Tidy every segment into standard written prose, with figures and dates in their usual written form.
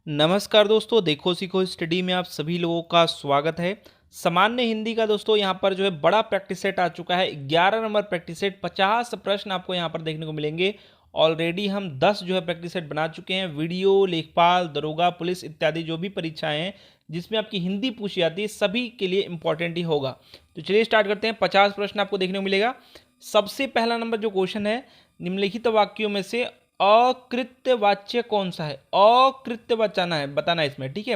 नमस्कार दोस्तों, देखो सीखो स्टडी में आप सभी लोगों का स्वागत है। सामान्य हिंदी का दोस्तों यहाँ पर जो है बड़ा प्रैक्टिस सेट आ चुका है। 11 नंबर प्रैक्टिस सेट, 50 प्रश्न आपको यहाँ पर देखने को मिलेंगे। ऑलरेडी हम 10 जो है प्रैक्टिस सेट बना चुके हैं। वीडियो, लेखपाल, दरोगा, पुलिस इत्यादि जो भी परीक्षाएं हैं जिसमें आपकी हिंदी पूछी जाती है सभी के लिए इंपॉर्टेंट ही होगा। तो चलिए स्टार्ट करते हैं। 50 प्रश्न आपको देखने को मिलेगा। सबसे पहला नंबर जो क्वेश्चन है, निम्नलिखित वाक्यों में से अकृत्यवाच्य कौन सा है। अकृत्य बताना है इसमें, ठीक है।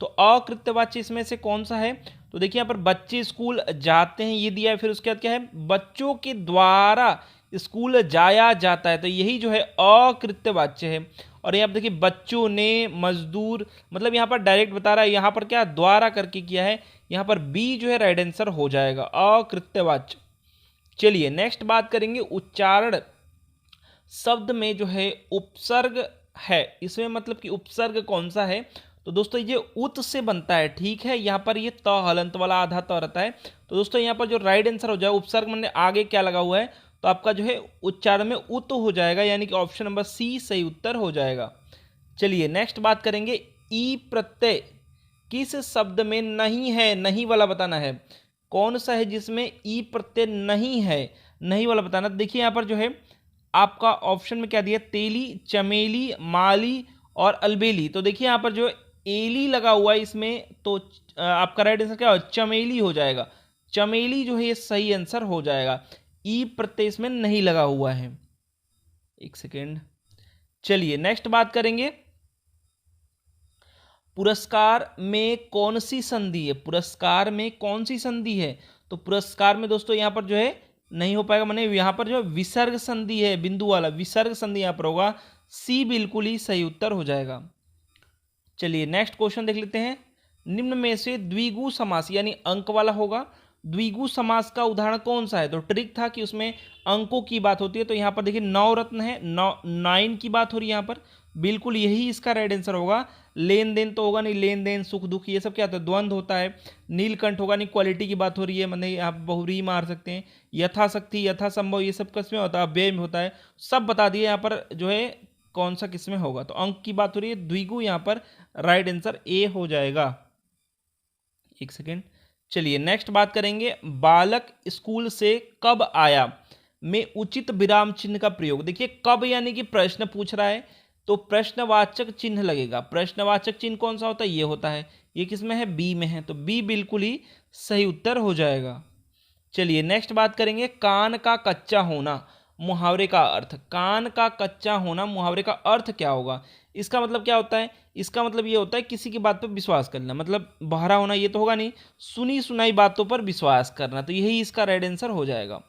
तो अकृत्यवाच्य इसमें से कौन सा है। तो देखिए यहाँ पर बच्चे स्कूल जाते हैं ये दिया है, फिर उसके बाद क्या है, बच्चों के द्वारा स्कूल जाया जाता है, तो यही जो है अकृत्यवाच्य है। और यहाँ पर देखिए बच्चों ने, मजदूर, मतलब यहाँ पर डायरेक्ट बता रहा है, यहाँ पर क्या द्वारा करके किया है, यहाँ पर बी जो है राइट आंसर हो जाएगा, अकृत्यवाच्य। चलिए नेक्स्ट बात करेंगे उच्चारण। शब्द में जो है उपसर्ग है, इसमें मतलब कि उपसर्ग कौन सा है। तो दोस्तों ये उत से बनता है, ठीक है। यहाँ पर ये त हलंत वाला आधा त रहता है। तो दोस्तों यहाँ पर जो राइट आंसर हो जाए, उपसर्ग मैंने आगे क्या लगा हुआ है, तो आपका जो है उच्चारण में उत हो जाएगा, यानी कि ऑप्शन नंबर सी सही उत्तर हो जाएगा। चलिए नेक्स्ट बात करेंगे, ई प्रत्यय किस शब्द में नहीं है। नहीं वाला बताना है, कौन सा है जिसमें ई प्रत्यय नहीं है, नहीं वाला बताना। देखिए यहाँ पर जो है आपका ऑप्शन में क्या दिया, तेली, चमेली, माली और अलबेली। तो देखिए यहाँ पर जो एली लगा हुआ है इसमें, तो आपका राइट आंसर क्या हो, चमेली हो जाएगा। चमेली जो है ये सही आंसर हो जाएगा। ई प्रत्यय इसमें नहीं लगा हुआ है। एक सेकेंड। चलिए नेक्स्ट बात करेंगे, पुरस्कार में कौन सी संधि है। पुरस्कार में कौन सी संधि है। तो पुरस्कार में दोस्तों यहाँ पर जो है नहीं हो पाएगा, मैंने यहाँ पर जो विसर्ग संधि है, बिंदु वाला विसर्ग संधि यहाँ पर होगा। सी बिल्कुल ही सही उत्तर हो जाएगा। चलिए नेक्स्ट क्वेश्चन देख लेते हैं। निम्न में से द्विगु समास यानी अंक वाला होगा। द्विगु समास का उदाहरण कौन सा है। तो ट्रिक था कि उसमें अंकों की बात होती है। तो यहाँ पर देखिए नवरत्न है, 9 की बात हो रही है यहाँ पर, बिल्कुल यही इसका राइट आंसर होगा। लेन देन तो होगा नहीं, लेन देन, सुख दुख, ये सब क्या होता है, द्वंद्व होता है। नीलकंठ होगा नहीं, क्वालिटी की बात हो रही है, मतलब आप बहुरी मार सकते हैं। यथाशक्ति, यथासंभव, ये सब किसमें होता है, व्यय में होता है। सब बता दिए यहाँ पर जो है कौन सा किसमें होगा। तो अंक की बात हो रही है, द्विगु यहाँ पर राइट आंसर ए हो जाएगा। एक सेकेंड। चलिए नेक्स्ट बात करेंगे, बालक स्कूल से कब आया में उचित विराम चिन्ह का प्रयोग। देखिए कब यानी कि प्रश्न पूछ रहा है, तो प्रश्नवाचक चिन्ह लगेगा। प्रश्नवाचक चिन्ह कौन सा होता है, ये होता है। ये किस में है, बी में है, तो बी बिल्कुल ही सही उत्तर हो जाएगा। चलिए नेक्स्ट बात करेंगे, कान का कच्चा होना मुहावरे का अर्थ। कान का कच्चा होना मुहावरे का अर्थ क्या होगा। इसका मतलब क्या होता है, इसका मतलब ये होता है किसी की बात पर विश्वास करना, मतलब बहरा होना ये तो होगा नहीं, सुनी सुनाई बातों पर विश्वास करना। तो यही इसका राइट आंसर हो जाएगा,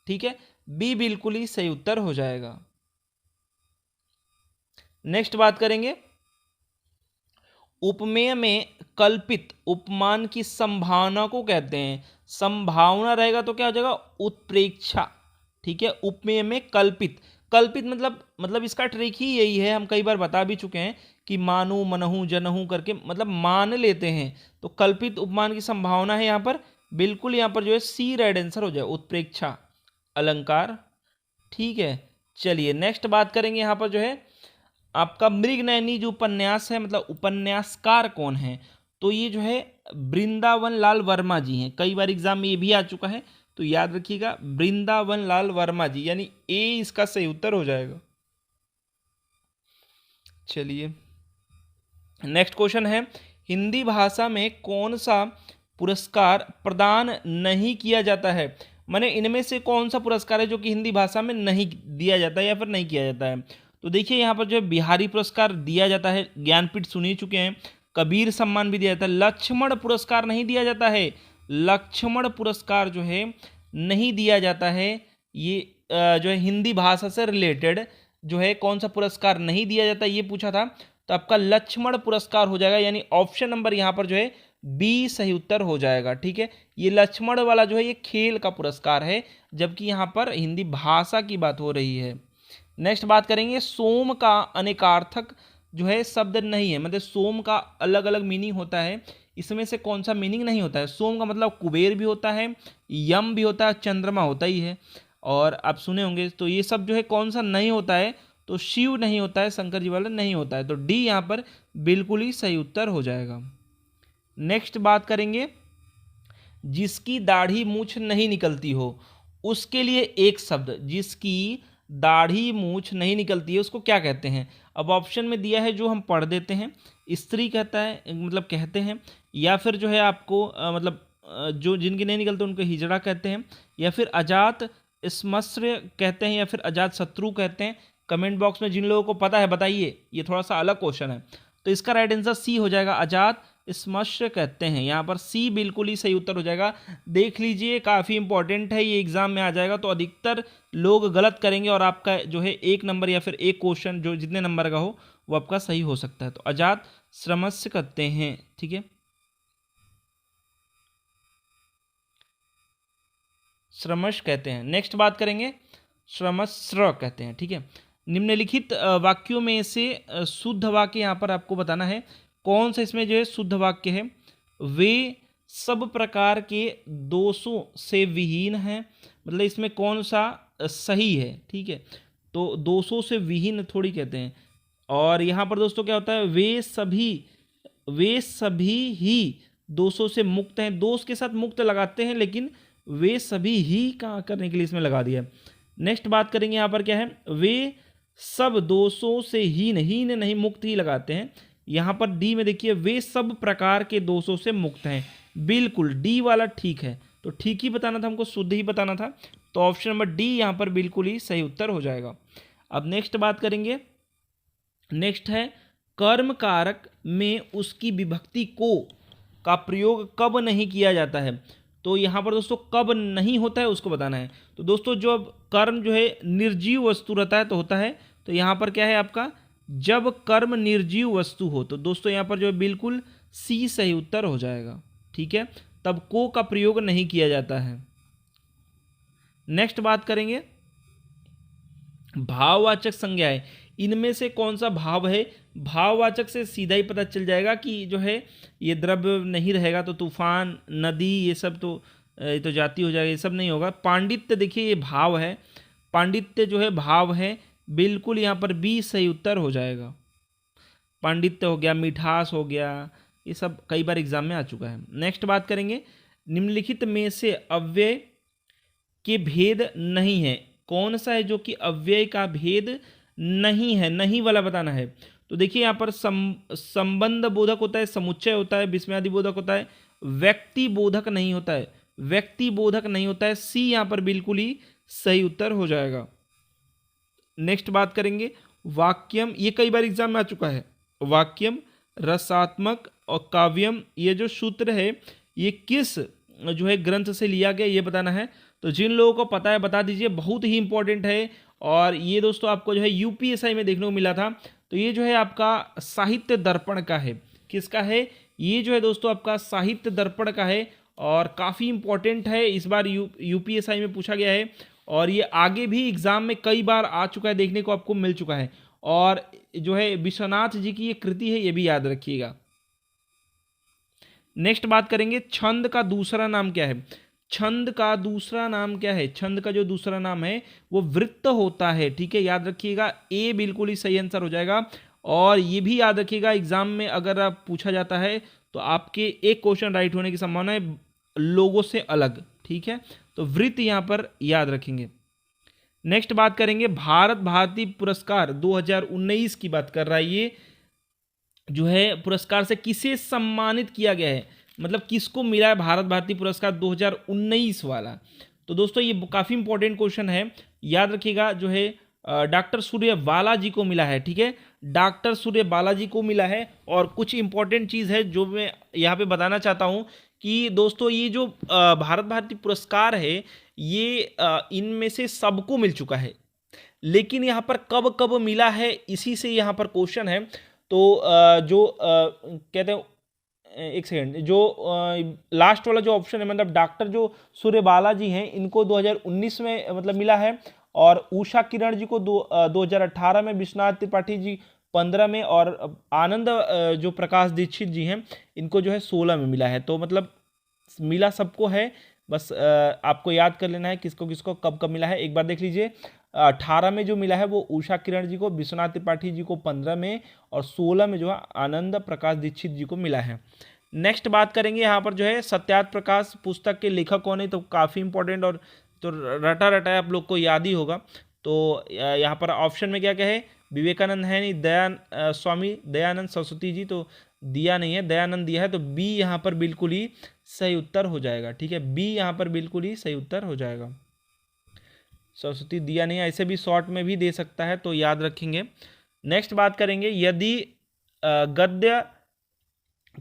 ठीक है। बी बिल्कुल ही सही उत्तर हो जाएगा। नेक्स्ट बात करेंगे, उपमेय में कल्पित उपमान की संभावना को कहते हैं। संभावना रहेगा तो क्या हो जाएगा, उत्प्रेक्षा, ठीक है। उपमेय में कल्पित, कल्पित मतलब इसका ट्रिक ही यही है, हम कई बार बता भी चुके हैं कि मानू, मनहू, जनहू करके मतलब मान लेते हैं। तो कल्पित उपमान की संभावना है यहाँ पर, बिल्कुल यहाँ पर जो है सी राइट आंसर हो जाए, उत्प्रेक्षा, अलंकार, ठीक है। चलिए नेक्स्ट बात करेंगे, यहाँ पर जो है आपका मृगनयनी जो उपन्यास है, मतलब उपन्यासकार कौन है। तो ये जो है वृंदावन लाल वर्मा जी हैं। कई बार एग्जाम में ये भी आ चुका है, तो याद रखिएगा वृंदावन लाल वर्मा जी, यानी ए इसका सही उत्तर हो जाएगा। चलिए नेक्स्ट क्वेश्चन है, हिंदी भाषा में कौन सा पुरस्कार प्रदान नहीं किया जाता है। माने इनमें से कौन सा पुरस्कार है जो कि हिंदी भाषा में नहीं दिया जाता है या फिर नहीं किया जाता है। तो देखिए यहाँ पर जो है बिहारी पुरस्कार दिया जाता है, ज्ञानपीठ सुन ही चुके हैं, कबीर सम्मान भी दिया जाता है। लक्ष्मण पुरस्कार नहीं दिया जाता है, लक्ष्मण पुरस्कार जो है नहीं दिया जाता है। ये जो है हिंदी भाषा से रिलेटेड जो है कौन सा पुरस्कार नहीं दिया जाता ये पूछा था, तो आपका लक्ष्मण पुरस्कार हो जाएगा, यानी ऑप्शन नंबर यहाँ पर जो है बी सही उत्तर हो जाएगा, ठीक है। ये लक्ष्मण वाला जो है ये खेल का पुरस्कार है, जबकि यहाँ पर हिंदी भाषा की बात हो रही है। नेक्स्ट बात करेंगे, सोम का अनेकार्थक जो है शब्द नहीं है, मतलब सोम का अलग अलग मीनिंग होता है, इसमें से कौन सा मीनिंग नहीं होता है। सोम का मतलब कुबेर भी होता है, यम भी होता है, चंद्रमा होता ही है, और आप सुने होंगे। तो ये सब जो है कौन सा नहीं होता है, तो शिव नहीं होता है, शंकर जी वाला नहीं होता है, तो डी यहाँ पर बिल्कुल ही सही उत्तर हो जाएगा। नेक्स्ट बात करेंगे, जिसकी दाढ़ी मूछ नहीं निकलती हो, उसके लिए एक शब्द, जिसकी दाढ़ी मूछ नहीं निकलती है उसको क्या कहते हैं? अब ऑप्शन में दिया है जो हम पढ़ देते हैं, स्त्री कहता है, मतलब कहते हैं, या फिर जो है आपको जो जिनकी नहीं निकलते उनको हिजड़ा कहते हैं, या फिर अजात स्मश्र कहते हैं, या फिर अजात शत्रु कहते हैं। कमेंट बॉक्स में जिन लोगों को पता है बताइए, ये थोड़ा सा अलग क्वेश्चन है। तो इसका राइट आंसर सी हो जाएगा, अजात स्मश्र कहते हैं। यहाँ पर सी बिल्कुल ही सही उत्तर हो जाएगा। देख लीजिए, काफ़ी इंपॉर्टेंट है, ये एग्जाम में आ जाएगा, तो अधिकतर लोग गलत करेंगे और आपका जो है एक नंबर या फिर एक क्वेश्चन जो जितने नंबर का हो वो आपका सही हो सकता है। तो अजात श्रमस्य कहते हैं, ठीक है, श्रमश कहते हैं। नेक्स्ट बात करेंगे, श्रमस्र कहते हैं, ठीक है। निम्नलिखित वाक्यों में से शुद्ध वाक्य यहाँ पर आपको बताना है, कौन सा इसमें जो है शुद्ध वाक्य है। वे सब प्रकार के दोषों से विहीन हैं, मतलब इसमें कौन सा सही है, ठीक है। तो दोषों से विहीन थोड़ी कहते हैं। और यहाँ पर दोस्तों क्या होता है, वे सभी ही दोषों से मुक्त हैं। दोष के साथ मुक्त लगाते हैं, लेकिन वे सभी ही का करने के लिए इसमें लगा दिया। नेक्स्ट बात करेंगे, यहाँ पर क्या है, वे सब दोषों से हीन नहीं मुक्त ही लगाते हैं। यहाँ पर डी में देखिए, वे सब प्रकार के दोषों से मुक्त हैं, बिल्कुल डी वाला ठीक है। तो ठीक ही बताना था हमको, शुद्ध ही बताना था, तो ऑप्शन नंबर डी यहाँ पर बिल्कुल ही सही उत्तर हो जाएगा। अब नेक्स्ट बात करेंगे, नेक्स्ट है कर्म कारक में उसकी विभक्ति को का प्रयोग कब नहीं किया जाता है। तो यहाँ पर दोस्तों कब नहीं होता है उसको बताना है। तो दोस्तों जो अब कर्म जो है निर्जीव वस्तु रहता है तो होता है, तो यहाँ पर क्या है आपका, जब कर्म निर्जीव वस्तु हो। तो दोस्तों यहाँ पर जो है बिल्कुल सी सही उत्तर हो जाएगा, ठीक है, तब को का प्रयोग नहीं किया जाता है। नेक्स्ट बात करेंगे, भाववाचक संज्ञाएं, इनमें से कौन सा भाव है। भाववाचक से सीधा ही पता चल जाएगा कि जो है ये द्रव्य नहीं रहेगा, तो तूफान, नदी, ये सब तो ये तो जाति हो जाएगा, ये सब नहीं होगा। पांडित्य देखिए ये भाव है, पांडित्य जो है भाव है, बिल्कुल यहाँ पर बी सही उत्तर हो जाएगा। पांडित्य हो गया, मिठास हो गया, ये सब कई बार एग्जाम में आ चुका है। नेक्स्ट बात करेंगे, निम्नलिखित में से अव्यय के भेद नहीं है, कौन सा है जो कि अव्यय का भेद नहीं है, नहीं वाला बताना है। तो देखिए यहाँ पर संबंध बोधक होता है, समुच्चय होता है, विस्मयादि बोधक होता है, व्यक्ति बोधक नहीं होता है, व्यक्ति बोधक नहीं होता है। सी यहाँ पर बिल्कुल ही सही उत्तर हो जाएगा। नेक्स्ट बात करेंगे, वाक्यम, ये कई बार एग्जाम में आ चुका है। वाक्यम, रसात्मक और काव्यम, ये जो सूत्र है ये किस जो है ग्रंथ से लिया गया ये बताना है। तो जिन लोगों को पता है बता दीजिए, बहुत ही इंपॉर्टेंट है। और ये दोस्तों आपको जो है यूपीएसआई में देखने को मिला था। तो ये जो है आपका साहित्य दर्पण का है, किसका है, ये जो है दोस्तों आपका साहित्य दर्पण का है, और काफ़ी इंपॉर्टेंट है, इस बार यूपीएसआई में पूछा गया है, और ये आगे भी एग्जाम में कई बार आ चुका है, देखने को आपको मिल चुका है। और जो है विश्वनाथ जी की ये कृति है, ये भी याद रखिएगा। नेक्स्ट बात करेंगे, छंद का दूसरा नाम क्या है। छंद का दूसरा नाम क्या है, छंद का जो दूसरा नाम है वो वृत्त होता है, ठीक है, याद रखिएगा। ए बिल्कुल ही सही आंसर हो जाएगा। और ये भी याद रखिएगा, एग्जाम में अगर आप पूछा जाता है तो आपके एक क्वेश्चन राइट होने की संभावना है लोगों से अलग, ठीक है, तो वृत्त यहाँ पर याद रखेंगे। नेक्स्ट बात करेंगे, भारत भारती पुरस्कार 2019 की बात कर रहा है, ये जो है पुरस्कार से किसे सम्मानित किया गया है, मतलब किसको मिला है भारत भारती पुरस्कार 2019 वाला। तो दोस्तों ये काफ़ी इंपॉर्टेंट क्वेश्चन है, याद रखिएगा, जो है डॉक्टर सूर्य बालाजी को मिला है, ठीक है, डॉक्टर सूर्य बालाजी को मिला है। और कुछ इंपॉर्टेंट चीज़ है जो मैं यहाँ पे बताना चाहता हूँ कि दोस्तों ये जो भारत भारती पुरस्कार है ये इनमें से सबको मिल चुका है, लेकिन यहाँ पर कब कब मिला है इसी से यहाँ पर क्वेश्चन है। तो जो कहते हैं, एक सेकेंड, जो लास्ट वाला जो ऑप्शन है, मतलब डॉक्टर जो सूर्य बालाजी हैं इनको 2019 में मतलब मिला है, और उषा किरण जी को 2018 में, विश्वनाथ त्रिपाठी जी 15 में, और आनंद जो प्रकाश दीक्षित जी हैं इनको जो है 16 में मिला है। तो मतलब मिला सबको है, बस आपको याद कर लेना है किसको किसको कब कब मिला है। एक बार देख लीजिए, 18 में जो मिला है वो उषा किरण जी को, विश्वनाथ त्रिपाठी जी को 15 में, और 16 में जो है आनंद प्रकाश दीक्षित जी को मिला है। नेक्स्ट बात करेंगे यहाँ पर जो है सत्यार्थ प्रकाश पुस्तक के लेखक कौन है, तो काफ़ी इंपॉर्टेंट और तो रटा रटा आप लोग को याद ही होगा। तो यहाँ पर ऑप्शन में क्या क्या है, विवेकानंद है नहीं, स्वामी दयानंद सरस्वती जी तो दिया नहीं है, दयानंद दिया है, तो बी यहाँ पर बिल्कुल ही सही उत्तर हो जाएगा। ठीक है, बी यहाँ पर बिल्कुल ही सही उत्तर हो जाएगा। सरस्वती दिया नहीं है, ऐसे भी शॉर्ट में भी दे सकता है, तो याद रखेंगे। नेक्स्ट बात करेंगे, यदि गद्य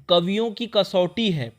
कवियों की कसौटी है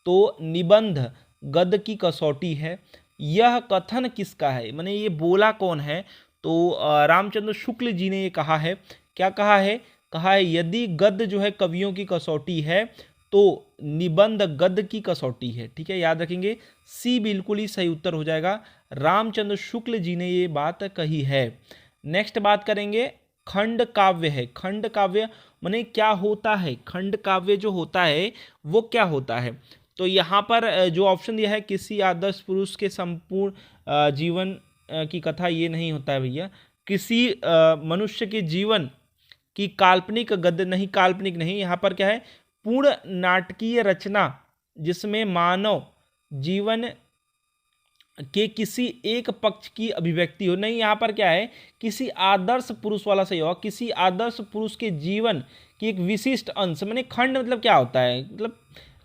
तो निबंध गद्य की कसौटी है, यह कथन किसका है, माने ये बोला कौन है, तो रामचंद्र शुक्ल जी ने ये कहा है। क्या कहा है, कहा है यदि गद्य जो है कवियों की कसौटी है तो निबंध गद्य की कसौटी है। ठीक है, याद रखेंगे, सी बिल्कुल ही सही उत्तर हो जाएगा, रामचंद्र शुक्ल जी ने ये बात कही है। नेक्स्ट बात करेंगे, खंड काव्य है, खंड काव्य माने क्या होता है, खंड काव्य जो होता है वो क्या होता है, तो यहाँ पर जो ऑप्शन दिया है किसी आदर्श पुरुष के संपूर्ण जीवन की कथा, ये नहीं होता है भैया, किसी मनुष्य के जीवन की काल्पनिक गद्य नहीं, काल्पनिक नहीं, यहाँ पर क्या है, पूर्ण नाटकीय रचना जिसमें मानव जीवन के किसी एक पक्ष की अभिव्यक्ति हो, नहीं, यहाँ पर क्या है, किसी आदर्श पुरुष वाला सही होगा, किसी आदर्श पुरुष के जीवन की एक विशिष्ट अंश, माने खंड मतलब क्या होता है, मतलब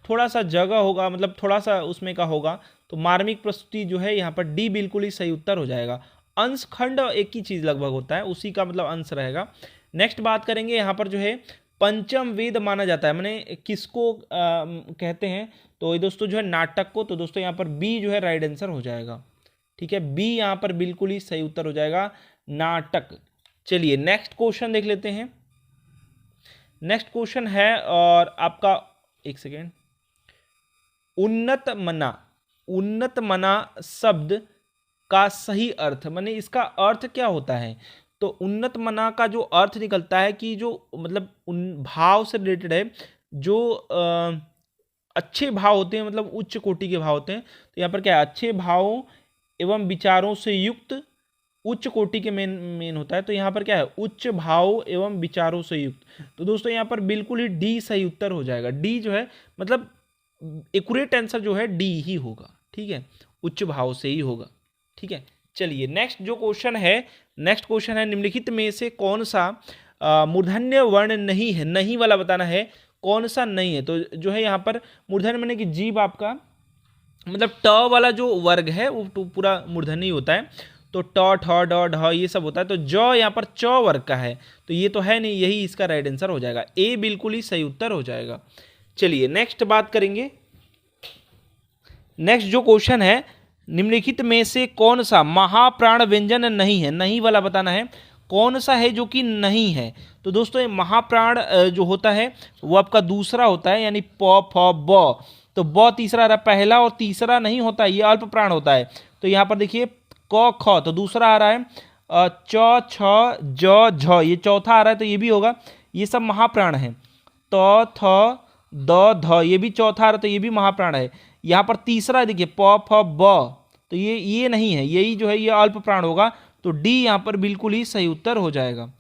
थोड़ा सा जगह होगा, मतलब थोड़ा सा उसमें का होगा, तो मार्मिक प्रस्तुति जो है यहाँ पर डी बिल्कुल ही सही उत्तर हो जाएगा। अंश खंड एक ही चीज़ लगभग होता है, उसी का मतलब अंश रहेगा। नेक्स्ट बात करेंगे, यहाँ पर जो है पंचम वेद माना जाता है, माने किसको कहते हैं, तो ये दोस्तों जो है नाटक को, तो दोस्तों यहाँ पर बी जो है राइट आंसर हो जाएगा। ठीक है, बी यहाँ पर बिल्कुल ही सही उत्तर हो जाएगा, नाटक। चलिए नेक्स्ट क्वेश्चन देख लेते हैं। नेक्स्ट क्वेश्चन है और आपका, एक सेकेंड, उन्नत मना शब्द का सही अर्थ, माने इसका अर्थ क्या होता है, तो उन्नत मना का जो अर्थ निकलता है कि जो मतलब उन भाव से रिलेटेड है, जो अच्छे भाव होते हैं, मतलब उच्च कोटि के भाव होते हैं, तो यहाँ पर क्या है, अच्छे भावों एवं विचारों से युक्त उच्च कोटि के मेन होता है, तो यहाँ पर क्या है, उच्च भाव एवं विचारों से युक्त, तो दोस्तों यहाँ पर बिल्कुल ही डी सही उत्तर हो जाएगा। डी जो है मतलब एक्यूरेट आंसर जो है डी ही होगा। ठीक है, उच्च भाव से ही होगा। ठीक है, चलिए नेक्स्ट जो क्वेश्चन है, नेक्स्ट क्वेश्चन है, निम्नलिखित में से कौन सा मूर्धन्य वर्ण नहीं है, नहीं वाला बताना है, कौन सा नहीं है, तो जो है यहाँ पर मूर्धन्य माने कि जीभ आपका मतलब ट वाला जो वर्ग है वो पूरा मूर्धन्य ही होता है, तो ट ठ ड ढ ये सब होता है, तो ज यहाँ पर च वर्ग का है, तो ये तो है नहीं, यही इसका राइट आंसर हो जाएगा, ए बिल्कुल ही सही उत्तर हो जाएगा। चलिए नेक्स्ट बात करेंगे। नेक्स्ट जो क्वेश्चन है, निम्नलिखित में से कौन सा महाप्राण व्यंजन नहीं है, नहीं वाला बताना है, कौन सा है जो कि नहीं है, तो दोस्तों ये महाप्राण जो होता है वो आपका दूसरा होता है, यानी प फ ब, तो ब तीसरा रहा, पहला और तीसरा नहीं होता है, ये अल्प प्राण होता है, तो यहाँ पर देखिए क ख, तो दूसरा आ रहा है, च छ ज झ ये चौथा आ रहा है, तो ये भी होगा, ये सब महाप्राण है, त थ द ध ये भी चौथा आ रहा है, तो ये भी महाप्राण है। यहाँ पर तीसरा देखिए प फ ब, तो ये नहीं है, यही जो है ये अल्प प्राण होगा, तो डी यहाँ पर बिल्कुल ही सही उत्तर हो जाएगा।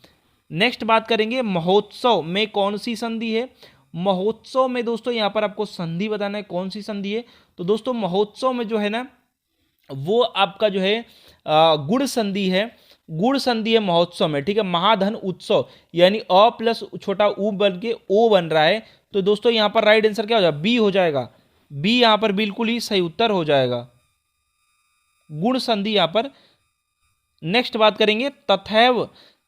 नेक्स्ट बात करेंगे, महोत्सव में कौन सी संधि है, महोत्सव में दोस्तों यहाँ पर आपको संधि बताना है, कौन सी संधि है, तो दोस्तों महोत्सव में जो है ना वो आपका जो है गुण संधि है, गुण संधि है महोत्सव में। ठीक है, महाधन उत्सव यानी अ प्लस छोटा उ बन के ओ बन रहा है, तो दोस्तों यहाँ पर राइट आंसर क्या हो जाएगा, बी हो जाएगा, बी यहाँ पर बिल्कुल ही सही उत्तर हो जाएगा, गुण संधि यहाँ पर। नेक्स्ट बात करेंगे, तथैव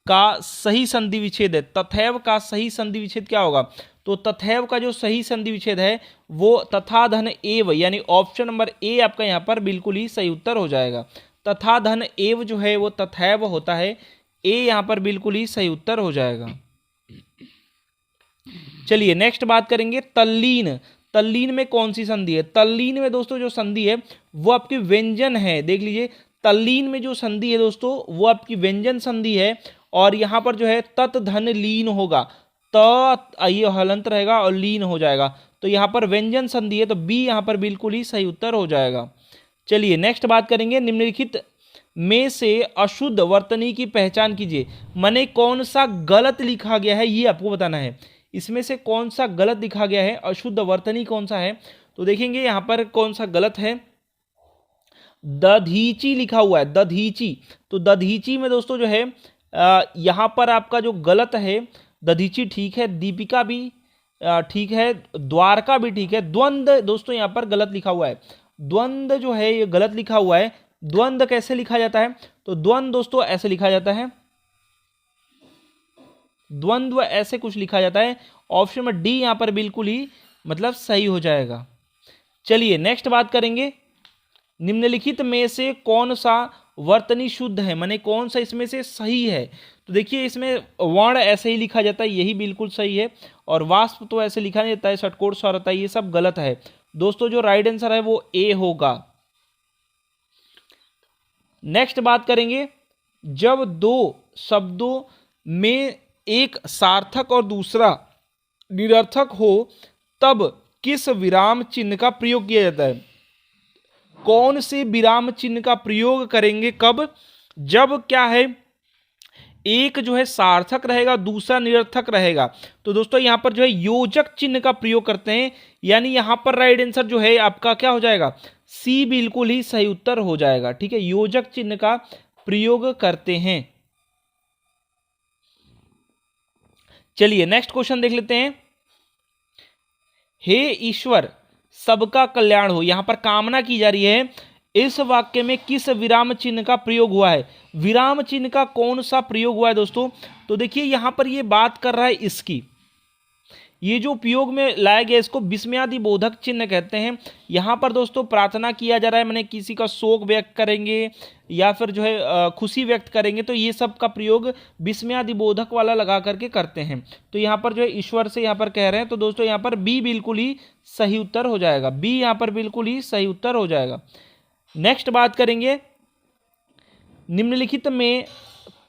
का सही संधि विच्छेद है, तथैव का सही संधि विच्छेद क्या होगा, तो तथैव का जो सही संधि विच्छेद है वो तथा धन एव, यानी ऑप्शन नंबर ए आपका यहाँ पर बिल्कुल ही सही उत्तर हो जाएगा, तथा धन एव जो है वो तथैव होता है, ए यहाँ पर बिल्कुल ही सही उत्तर हो जाएगा। चलिए नेक्स्ट बात करेंगे, तल्लीन, तल्लीन में कौन सी संधि है, तल्लीन में दोस्तों जो संधि है वो आपकी व्यंजन है, देख लीजिए तल्लीन में जो संधि है दोस्तों वो आपकी व्यंजन संधि है, और यहाँ पर जो है तत् धन लीन होगा, त ये हलंत रहेगा और लीन हो जाएगा, तो यहाँ पर व्यंजन संधि है, तो बी यहाँ पर बिल्कुल ही सही उत्तर हो जाएगा। चलिए नेक्स्ट बात करेंगे, निम्नलिखित में से अशुद्ध वर्तनी की पहचान कीजिए। माने कौन सा गलत लिखा गया है ये आपको बताना है। इसमें से कौन सा गलत लिखा गया है, अशुद्ध वर्तनी कौन सा है, तो देखेंगे यहां पर कौन सा गलत है। दधीची लिखा हुआ है, दधीची। तो दधीची में दोस्तों जो है यहां पर आपका जो गलत है, दधीची ठीक है, दीपिका भी ठीक है, द्वारका भी ठीक है। द्वंद्व दोस्तों यहां पर गलत लिखा हुआ है, द्वंद्व जो है ये गलत लिखा हुआ है। द्वंद्व कैसे लिखा जाता है, तो द्वंद्व दोस्तों ऐसे लिखा जाता है, द्वंद्व ऐसे कुछ लिखा जाता है। ऑप्शन में डी यहां पर बिल्कुल ही मतलब सही हो जाएगा। चलिए नेक्स्ट बात करेंगे, निम्नलिखित में से कौन सा वर्तनी शुद्ध है, माने कौन सा इसमें से सही है। तो देखिए इसमें वर्ण ऐसे ही लिखा जाता है, यही बिल्कुल सही है, और वाष्प तो ऐसे लिखा नहीं जाता है, षटकोण स्वर होता है, ये सब गलत है दोस्तों। जो राइट आंसर है वो ए होगा। नेक्स्ट बात करेंगे, जब दो शब्दों में एक सार्थक और दूसरा निरर्थक हो तब किस विराम चिन्ह का प्रयोग किया जाता है। कौन से विराम चिन्ह का प्रयोग करेंगे, कब, जब क्या है एक जो है सार्थक रहेगा, दूसरा निरर्थक रहेगा। तो दोस्तों यहां पर जो है योजक चिन्ह का प्रयोग करते हैं, यानी यहां पर राइट आंसर जो है आपका क्या हो जाएगा, सी बिल्कुल ही सही उत्तर हो जाएगा। ठीक है, योजक चिन्ह का प्रयोग करते हैं। चलिए नेक्स्ट क्वेश्चन देख लेते हैं। हे ईश्वर सबका कल्याण हो, यहां पर कामना की जा रही है। इस वाक्य में किस विराम चिन्ह का प्रयोग हुआ है, विराम चिन्ह का कौन सा प्रयोग हुआ है दोस्तों। तो देखिए यहां पर ये बात कर रहा है इसकी, ये जो उपयोग में लाया गया इसको विस्मयादि बोधक चिन्ह कहते हैं। यहां पर दोस्तों प्रार्थना किया जा रहा है, मैंने किसी का शोक व्यक्त करेंगे या फिर जो है खुशी व्यक्त करेंगे, तो ये सब का प्रयोग विस्मयादि बोधक वाला लगा करके करते हैं। तो यहां पर जो है ईश्वर से यहां पर कह रहे हैं, तो दोस्तों यहां पर बी बिल्कुल ही सही उत्तर हो जाएगा, बी यहां पर बिल्कुल ही सही उत्तर हो जाएगा। नेक्स्ट बात करेंगे, निम्नलिखित में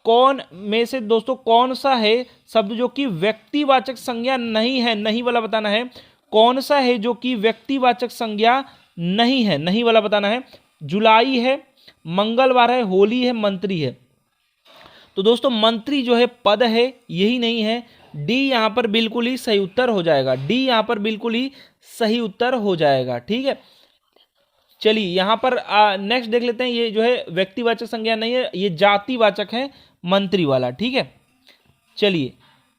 कौन में से दोस्तों कौन सा है शब्द जो कि व्यक्तिवाचक संज्ञा नहीं है, नहीं वाला बताना है। कौन सा है जो कि व्यक्तिवाचक संज्ञा नहीं है, नहीं वाला बताना है। जुलाई है, मंगलवार है, होली है, मंत्री है। तो दोस्तों मंत्री जो है पद है, यही नहीं है। डी यहां पर बिल्कुल ही सही उत्तर हो जाएगा, डी यहां पर बिल्कुल ही सही उत्तर हो जाएगा। ठीक है, चलिए यहां पर नेक्स्ट देख लेते हैं। ये जो है व्यक्तिवाचक संज्ञा नहीं है, ये जातिवाचक है, मंत्री वाला। ठीक है, चलिए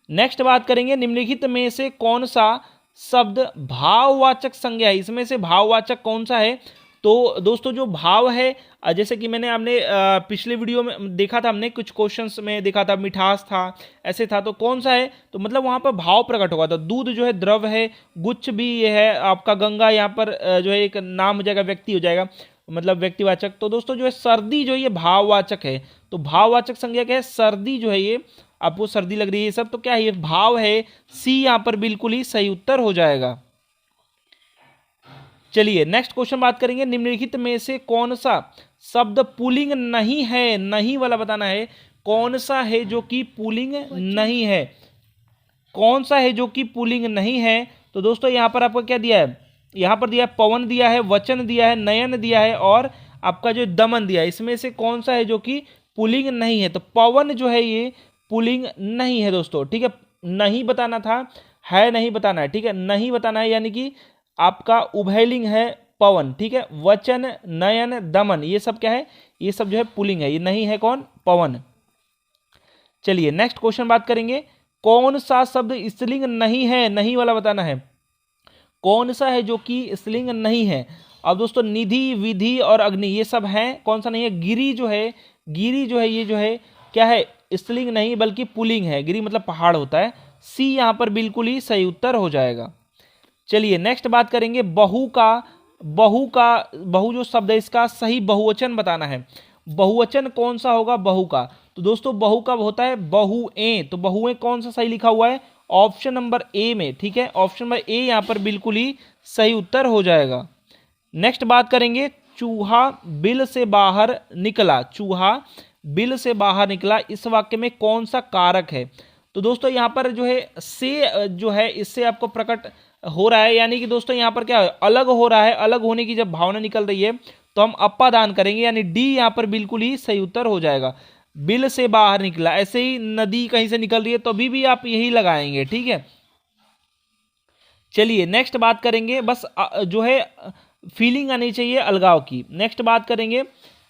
नेक्स्ट बात करेंगे, निम्नलिखित में से कौन सा शब्द भाववाचक संज्ञा है, इसमें से भाववाचक कौन सा है। तो दोस्तों जो भाव है, जैसे कि मैंने हमने पिछले वीडियो में देखा था, हमने कुछ क्वेश्चंस में देखा था, मिठास था, ऐसे था, तो कौन सा है, तो मतलब वहां पर भाव प्रकट होगा। तो दूध जो है द्रव है, गुच्छ भी ये है आपका, गंगा यहाँ पर जो है एक नाम हो जाएगा, व्यक्ति हो जाएगा, मतलब व्यक्तिवाचक। तो दोस्तों जो है सर्दी जो है ये भाववाचक है, तो भाववाचक संज्ञा क्या है, सर्दी जो है ये, आपको सर्दी लग रही है ये सब, तो क्या है ये भाव है, सी यहाँ पर बिल्कुल ही सही उत्तर हो जाएगा। चलिए नेक्स्ट क्वेश्चन बात करेंगे, निम्नलिखित में से कौन सा शब्द पुल्लिंग नहीं है, नहीं वाला बताना है। कौन सा है जो कि पुल्लिंग नहीं है, कौन सा है जो कि पुल्लिंग नहीं है। तो दोस्तों यहां पर आपको क्या दिया है, यहां पर दिया है पवन दिया है, वचन दिया है, नयन दिया है, और आपका जो दमन दिया है। इसमें से कौन सा है जो कि पुल्लिंग नहीं है, तो पवन जो है ये पुल्लिंग नहीं है दोस्तों। ठीक है, नहीं बताना था, है नहीं बताना है। ठीक है, नहीं बताना है, यानी कि आपका उभयलिंग है पवन। ठीक है, वचन, नयन, दमन, ये सब क्या है, ये सब जो है पुल्लिंग है, ये नहीं है कौन, पवन। चलिए नेक्स्ट क्वेश्चन बात करेंगे, कौन सा शब्द स्त्रीलिंग नहीं है, नहीं वाला बताना है। कौन सा है जो कि स्त्रीलिंग नहीं है। अब दोस्तों निधि, विधि और अग्नि ये सब हैं, कौन सा नहीं है, गिरी जो है, गिरी जो है ये जो है क्या है, स्त्रीलिंग नहीं बल्कि पुल्लिंग है, गिरी मतलब पहाड़ होता है। सी यहां पर बिल्कुल ही सही उत्तर हो जाएगा। चलिए नेक्स्ट बात करेंगे, बहू जो शब्द है इसका सही बहुवचन बताना है। बहुवचन कौन सा होगा बहू का, तो दोस्तों बहू कब होता है, बहुएं। तो बहुएं कौन सा सही लिखा हुआ है, ऑप्शन नंबर ए में। ठीक है, ऑप्शन नंबर ए यहां पर बिल्कुल ही सही उत्तर हो जाएगा। नेक्स्ट बात करेंगे, चूहा बिल से बाहर निकला, चूहा बिल से बाहर निकला, इस वाक्य में कौन सा कारक है। तो दोस्तों यहां पर जो है से जो है इससे आपको प्रकट हो रहा है, यानी कि दोस्तों यहां पर क्या है, अलग हो रहा है, अलग होने की जब भावना निकल रही है तो हम अपादान करेंगे, यानी डी यहाँ पर बिल्कुल ही सही उत्तर हो जाएगा। बिल से बाहर निकला, ऐसे ही नदी कहीं से निकल रही है तो अभी भी आप यही लगाएंगे, ठीक है। चलिए नेक्स्ट बात करेंगे, बस जो है फीलिंग आनी चाहिए अलगाव की। नेक्स्ट बात करेंगे,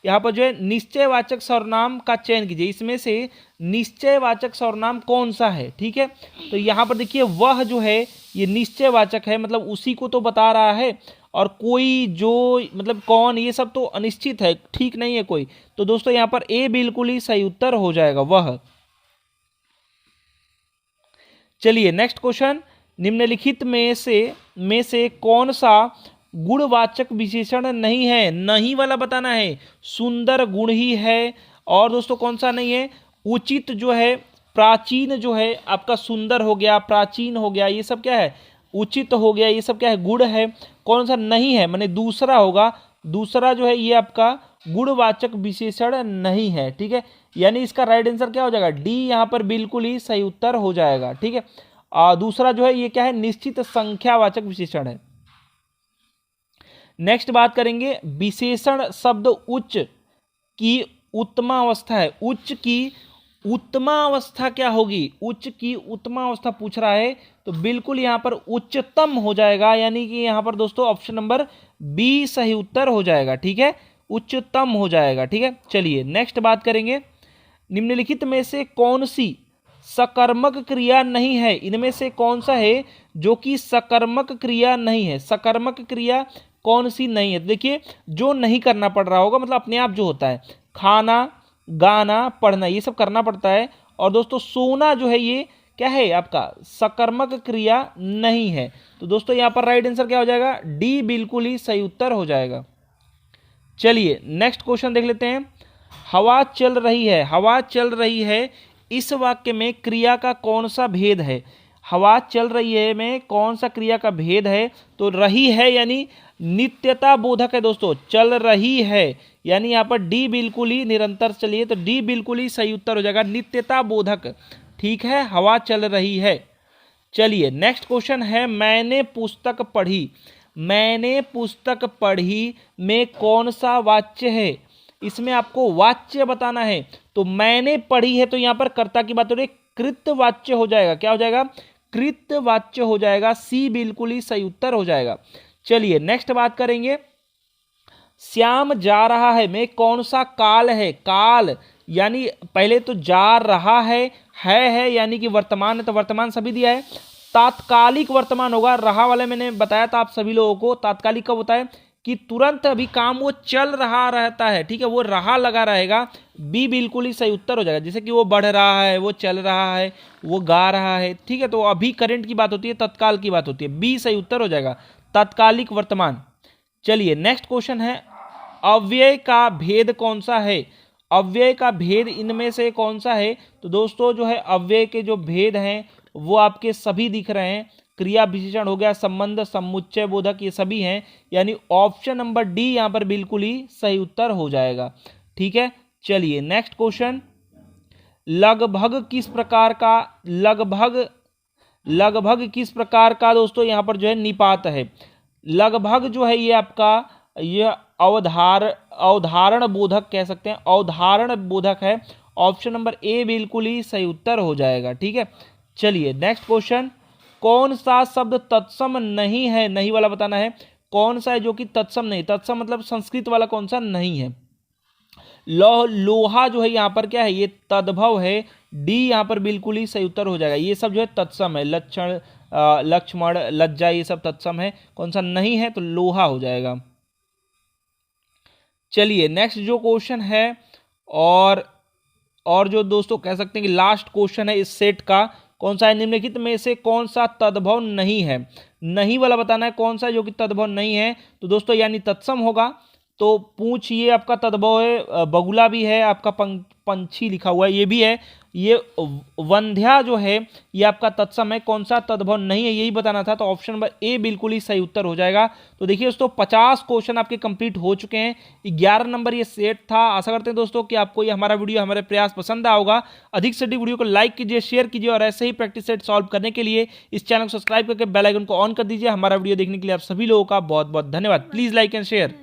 यहाँ पर जो है निश्चयवाचक सर्वनाम का चयन कीजिए, इसमें से निश्चयवाचक सर्वनाम कौन सा है, ठीक है। तो यहाँ पर देखिए वह जो है ये निश्चयवाचक है, मतलब उसी को तो बता रहा है, और कोई जो मतलब कौन, ये सब तो अनिश्चित है, ठीक नहीं है कोई। तो दोस्तों यहाँ पर ए बिल्कुल ही सही उत्तर हो जाएगा, वह। चलिए नेक्स्ट क्वेश्चन, निम्नलिखित में से कौन सा गुणवाचक विशेषण नहीं है, नहीं वाला बताना है। सुंदर गुण ही है, और दोस्तों कौन सा नहीं है, उचित जो है, प्राचीन जो है आपका सुंदर हो गया, प्राचीन हो गया, ये सब क्या है, उचित हो गया, ये सब क्या है, गुण है। कौन सा नहीं है, माने दूसरा होगा, दूसरा जो है ये आपका गुणवाचक विशेषण नहीं है, ठीक है। यानी इसका राइट आंसर क्या हो जाएगा, डी यहाँ पर बिल्कुल ही सही उत्तर हो जाएगा, ठीक है। दूसरा जो है ये क्या है, निश्चित संख्यावाचक विशेषण है। नेक्स्ट बात करेंगे, विशेषण शब्द उच्च की उत्तमावस्था है, उच्च की उत्तमावस्था क्या होगी, उच्च की उत्तमावस्था पूछ रहा है, तो बिल्कुल यहां पर उच्चतम हो जाएगा, यानी कि यहां पर दोस्तों ऑप्शन नंबर बी सही उत्तर हो जाएगा, ठीक है, उच्चतम हो जाएगा, ठीक है। चलिए नेक्स्ट बात करेंगे, निम्नलिखित में से कौन सी सकर्मक क्रिया नहीं है, इनमें से कौन सा है जो कि सकर्मक क्रिया नहीं है, सकर्मक क्रिया कौन सी नहीं है। देखिए जो नहीं करना पड़ रहा होगा, मतलब अपने आप जो होता है, खाना, गाना, पढ़ना, ये सब करना पड़ता है, और दोस्तों सोना जो है ये क्या है आपका सकर्मक क्रिया नहीं है। तो दोस्तों यहाँ पर राइट आंसर क्या हो जाएगा, डी बिल्कुल ही सही उत्तर हो जाएगा। चलिए नेक्स्ट क्वेश्चन देख लेते हैं, हवा चल रही है, हवा चल रही है, इस वाक्य में क्रिया का कौन सा भेद है, हवा चल रही है में कौन सा क्रिया का भेद है। तो रही है यानी नित्यता बोधक है दोस्तों, चल रही है, यानी यहाँ पर डी बिल्कुल ही निरंतर चलिए, तो डी बिल्कुल ही सही उत्तर हो जाएगा, नित्यता बोधक, ठीक है, हवा चल रही है। चलिए नेक्स्ट क्वेश्चन है, मैंने पुस्तक पढ़ी, मैंने पुस्तक पढ़ी में कौन सा वाच्य है, इसमें आपको वाच्य बताना है। तो मैंने पढ़ी है, तो यहां पर कर्ता की बात हो रही है, कृत वाच्य हो जाएगा, क्या हो जाएगा, कृत वाच्य हो जाएगा, सी बिल्कुल ही सही उत्तर हो जाएगा। चलिए नेक्स्ट बात करेंगे, श्याम जा रहा है में कौन सा काल है, काल यानी पहले तो जा रहा है यानी कि वर्तमान है, तो वर्तमान सभी दिया है, तात्कालिक वर्तमान होगा, रहा वाले मैंने बताया था आप सभी लोगों को, तात्कालिक कब होता है कि तुरंत अभी काम वो चल रहा रहता है, ठीक है, वो रहा लगा रहेगा, बी बिल्कुल ही सही उत्तर हो जाएगा। जैसे कि वो बढ़ रहा है, वो चल रहा है, वो गा रहा है, ठीक है, तो अभी करंट की बात होती है, तत्काल की बात होती है, बी सही उत्तर हो जाएगा, तात्कालिक वर्तमान। चलिए नेक्स्ट क्वेश्चन है, अव्यय का भेद कौन सा है, अव्यय का भेद इनमें से कौन सा है। तो दोस्तों जो है अव्यय के जो भेद हैं वो आपके सभी दिख रहे हैं, क्रिया विशेषण हो गया, संबंध, समुच्चय बोधक, ये सभी हैं, यानी ऑप्शन नंबर डी यहां पर बिल्कुल ही सही उत्तर हो जाएगा, ठीक है। चलिए नेक्स्ट क्वेश्चन, लगभग किस प्रकार का, लगभग किस प्रकार का दोस्तों यहां पर जो है निपात है, लगभग जो है ये आपका ये अवधारण बोधक कह सकते हैं, अवधारण बोधक है, ऑप्शन नंबर ए बिल्कुल ही सही उत्तर हो जाएगा, ठीक है। चलिए नेक्स्ट क्वेश्चन, कौन सा शब्द तत्सम नहीं है, नहीं वाला बताना है, कौन सा है जो कि तत्सम नहीं, तत्सम मतलब संस्कृत वाला कौन सा नहीं है। लोहा जो है यहाँ पर क्या है, ये तद्भव है, डी यहाँ पर बिल्कुल ही सही उत्तर हो जाएगा। ये सब जो है तत्सम है, लक्षण, लक्ष्मण, लज्जा, ये सब तत्सम है, कौन सा नहीं है, तो लोहा हो जाएगा। चलिए नेक्स्ट जो क्वेश्चन है, और जो दोस्तों कह सकते हैं कि लास्ट क्वेश्चन है इस सेट का, कौन सा है, निम्नलिखित में से कौन सा तद्भव नहीं है, नहीं वाला बताना है, कौन सा जो कि तद्भव नहीं है। तो दोस्तों यानी तत्सम होगा, तो पूछ ये आपका तद्भव है, बगुला भी है, आपका पंछी लिखा हुआ है ये भी है, ये वंध्या जो है ये आपका तत्सम है, कौन सा तद्भव नहीं है यही बताना था, तो ऑप्शन नंबर ए बिल्कुल ही सही उत्तर हो जाएगा। तो देखिए दोस्तों 50 क्वेश्चन आपके कंप्लीट हो चुके हैं, 11 नंबर ये सेट था। आशा करते हैं दोस्तों कि आपको ये हमारा वीडियो, हमारे प्रयास पसंद आया होगा। अधिक से अधिक वीडियो को लाइक कीजिए, शेयर कीजिए, और ऐसे ही प्रैक्टिस सेट सॉल्व करने के लिए इस चैनल को सब्सक्राइब करके बेल आइकन को ऑन कर दीजिए। हमारा वीडियो देखने के लिए आप सभी लोगों का बहुत बहुत धन्यवाद। Please like and share.